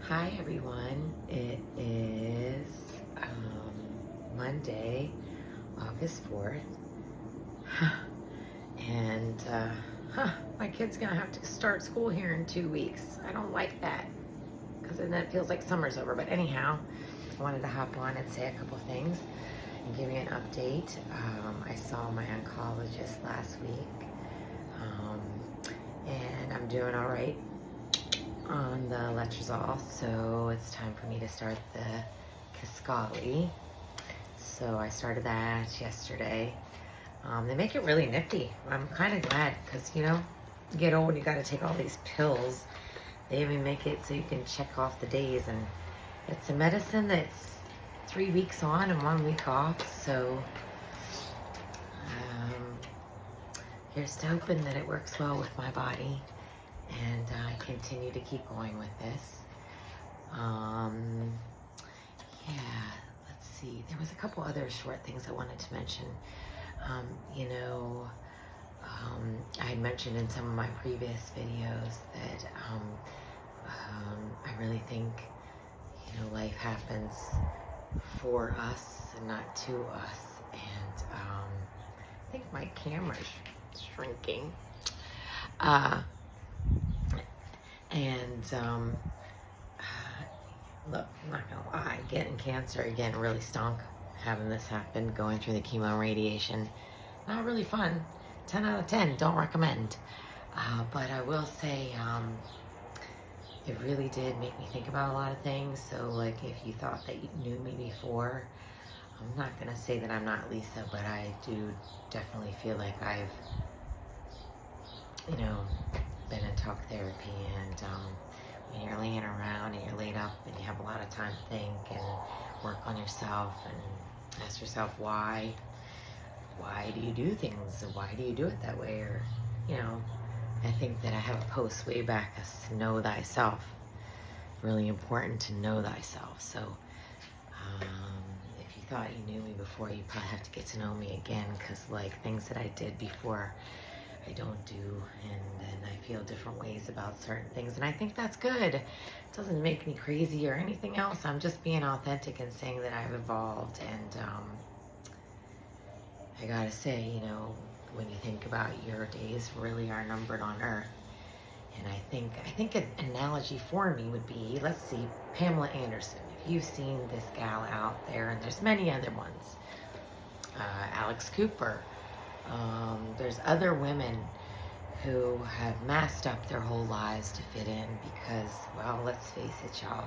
Hi everyone, it is Monday, August 4th, and my kid's gonna have to start school here in 2 weeks. I don't like that, because then it feels like summer's over, but anyhow, I wanted to hop on and say a couple things and give you an update. I saw my oncologist last week, and I'm doing all right on the letrozole, so it's time for me to start the Kisqali. So I started that yesterday. They make it really nifty. I'm kind of glad, because you get old and you got to take all these pills. They even make it so you can check off the days, and it's a medicine that's 3 weeks on and 1 week off. So here's to hoping that it works well with my body, and I continue to keep going with this. Yeah, let's see. There was a couple other short things I wanted to mention. I had mentioned in some of my previous videos that I really think, life happens for us and not to us. And I think my camera's shrinking. Look, I'm not gonna lie, getting cancer again really stunk. Having this happen, going through the chemo and radiation, not really fun. 10 out of 10, don't recommend. But I will say, it really did make me think about a lot of things. So like, if you thought that you knew me before, I'm not gonna say that I'm not Lisa, but I do definitely feel like I've, been in talk therapy, and when you're laying around and you're laid up and you have a lot of time to think and work on yourself and ask yourself why do you do things, why do you do it that way, or I think that I have a post way back as to know thyself. Really important to know thyself. So if you thought you knew me before, you probably have to get to know me again, because like things that I did before I don't do, and then I feel different ways about certain things, and I think that's good. It doesn't make me crazy or anything else. I'm just being authentic and saying that I've evolved. And I gotta say, when you think about your days really are numbered on earth, and I think an analogy for me would be, let's see, Pamela Anderson. If you've seen this gal out there, and there's many other ones, Alex Cooper. There's other women who have masked up their whole lives to fit in, because, well, let's face it, y'all,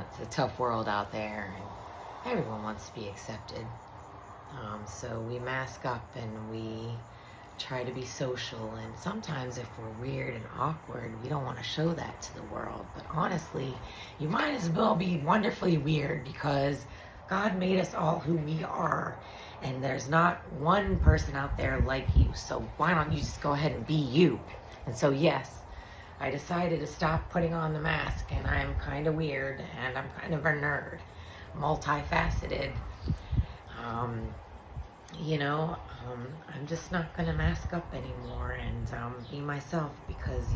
it's a tough world out there, and everyone wants to be accepted. So we mask up and we try to be social, and sometimes if we're weird and awkward, we don't want to show that to the world. But honestly, you might as well be wonderfully weird, because God made us all who we are. And there's not one person out there like you. So why don't you just go ahead and be you? And so yes, I decided to stop putting on the mask, and I'm kind of weird, and I'm kind of a nerd, multifaceted. I'm just not going to mask up anymore, and be myself, because,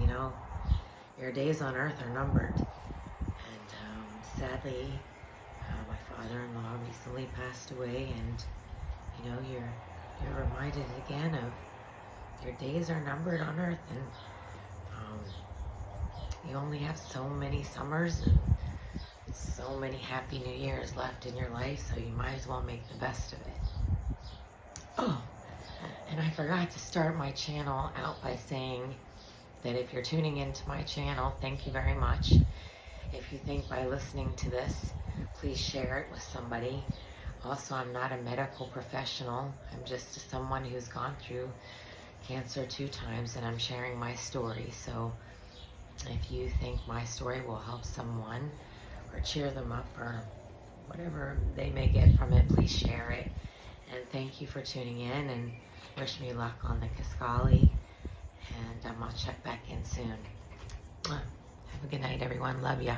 your days on earth are numbered. And sadly, my father-in-law recently passed away, and you're reminded again of your days are numbered on earth, and you only have so many summers and so many happy New Years left in your life, so you might as well make the best of it. Oh, and I forgot to start my channel out by saying that if you're tuning into my channel, thank you very much. If you think by listening to this, please share it with somebody. Also, I'm not a medical professional. I'm just someone who's gone through cancer 2 times, and I'm sharing my story. So if you think my story will help someone or cheer them up or whatever they may get from it, please share it. And thank you for tuning in, and wish me luck on the Kisqali. And I'll check back in soon. Have a good night, everyone. Love ya.